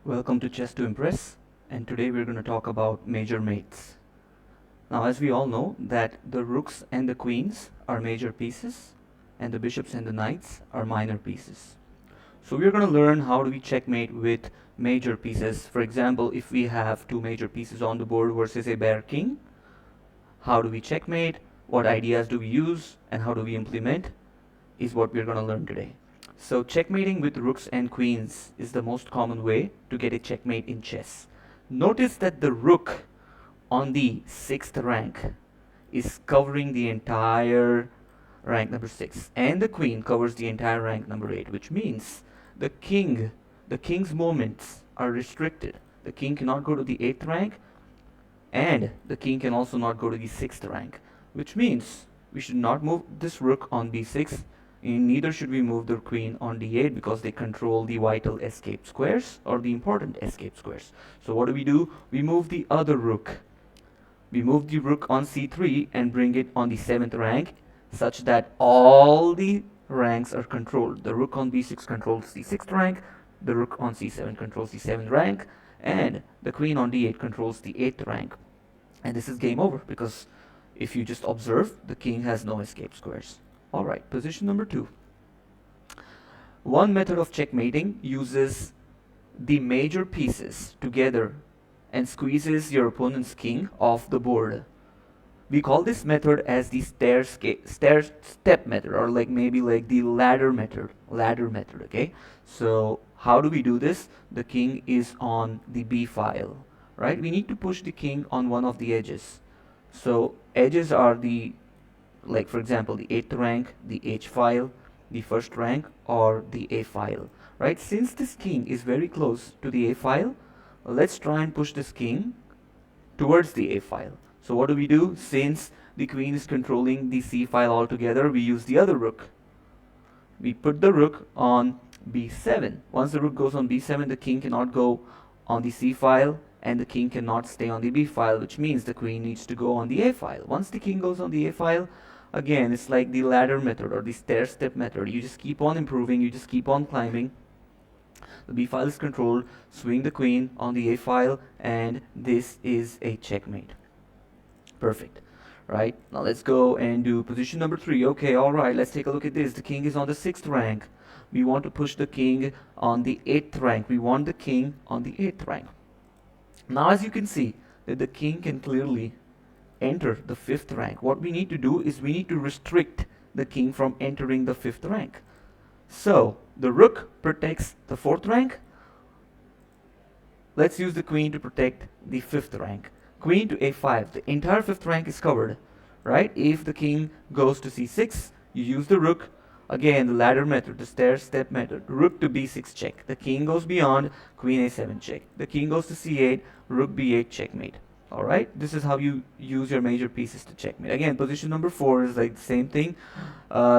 Welcome to Chess to Impress, and today we're going to talk about major mates. Now, as we all know that the rooks and the queens are major pieces and the bishops and the knights are minor pieces. So we're going to learn how do we checkmate with major pieces. For example, if we have two major pieces on the board versus a bare king, how do we checkmate, what ideas do we use, and how do we implement is what we're going to learn today. So checkmating with rooks and queens is the most common way to get a checkmate in chess. Notice that the rook on the 6th rank is covering the entire rank number 6 and the queen covers the entire rank number 8, which means the king's movements are restricted. The king cannot go to the 8th rank and the king can also not go to the 6th rank, which means we should not move this rook on b6. Neither should we move the queen on d8 because they control the vital escape squares or the important escape squares. So what do? We move the other rook. We move the rook on c3 and bring it on the 7th rank such that all the ranks are controlled. The rook on b6 controls the 6th rank, the rook on c7 controls the 7th rank, and the queen on d8 controls the 8th rank. And this is game over because if you just observe, the king has no escape squares. Alright, position number 2. One method of checkmating uses the major pieces together and squeezes your opponent's king off the board. We call this method as the stair-step method, or maybe the ladder method, okay? So how do we do this? The king is on the b file, right? We need to push the king on one of the edges. So edges are the, for example, the 8th rank, the h file, the 1st rank, or the a file, right? Since this king is very close to the a file, let's try and push this king towards the a file. So what do? Since the queen is controlling the c file altogether, we use the other rook. We put the rook on b7. Once the rook goes on b7, the king cannot go on the c file and the king cannot stay on the b file, which means the queen needs to go on the a file. Once the king goes on the a file, again, it's like the ladder method or the stair-step method. You just keep on improving, you just keep on climbing. The b file is controlled, swing the queen on the a file, and this is a checkmate. Perfect. Right, now let's go and do position number 3. Okay, alright, let's take a look at this. The king is on the 6th rank. We want to push the king on the 8th rank. We want the king on the 8th rank. Now as you can see, that the king can clearly enter the 5th rank. What we need to do is we need to restrict the king from entering the 5th rank. So the rook protects the 4th rank. Let's use the queen to protect the 5th rank. Queen to a5. The entire 5th rank is covered, right? If the king goes to c6, you use the rook. Again, the ladder method, the stair-step method. Rook to b6 check. The king goes beyond, queen a7 check. The king goes to c8, rook b8 checkmate. Alright, this is how you use your major pieces to checkmate. Again, position number 4 is like the same thing,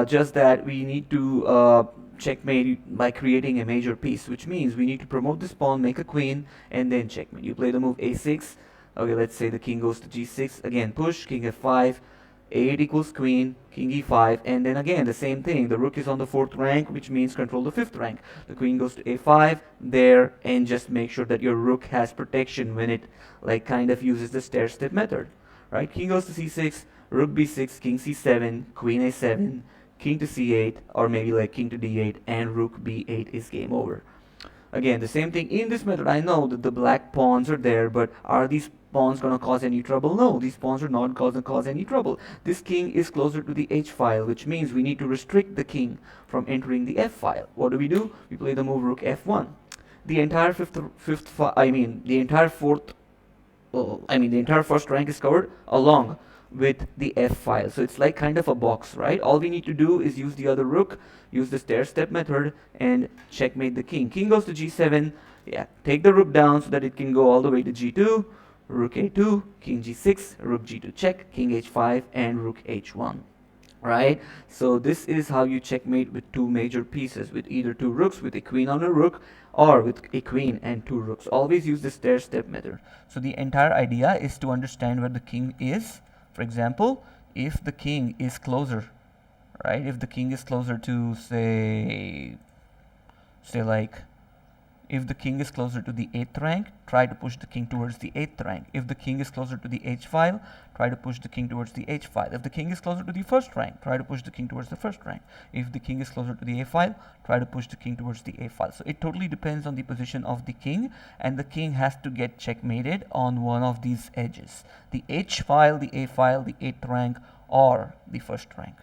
just that we need to checkmate by creating a major piece, which means we need to promote this pawn, make a queen, and then checkmate. You play the move a6. Okay, let's say the king goes to g6. Again, push, king f5, a8 equals queen, king e5, and then again the same thing. The rook is on the 4th rank, which means control the 5th rank. The queen goes to a5 there, and just make sure that your rook has protection when it kind of uses the stair-step method. Right? King goes to c6, rook b6, king c7, queen a7, king to c8, or maybe king to d8, and rook b8 is game over. Again, the same thing in this method. I know that the black pawns are there, but are these pawns going to cause any trouble? No, these pawns are not going to cause any trouble. This king is closer to the h file, which means we need to restrict the king from entering the f file. What do? We play the move rook f1. The entire the entire 1st rank is covered along with the f file. So it's like kind of a box, right? All we need to do is use the other rook, use the stair-step method, and checkmate the king. King goes to g7. Yeah, take the rook down so that it can go all the way to g2. Rook a2, king g6, rook g2 check, king h5, and rook h1. Right? So this is how you checkmate with two major pieces, with either two rooks, with a queen on a rook, or with a queen and two rooks. Always use the stair-step method. So the entire idea is to understand where the king is. For example, if the king is closer, right? If the king is closer to say If the king is closer to the 8th rank, try to push the king towards the 8th rank. If the king is closer to the h file, try to push the king towards the h file. If the king is closer to the 1st rank, try to push the king towards the 1st rank. If the king is closer to the a file, try to push the king towards the a file. So it totally depends on the position of the king, and the king has to get checkmated on one of these edges: the h file, the a file, the 8th rank, or the 1st rank.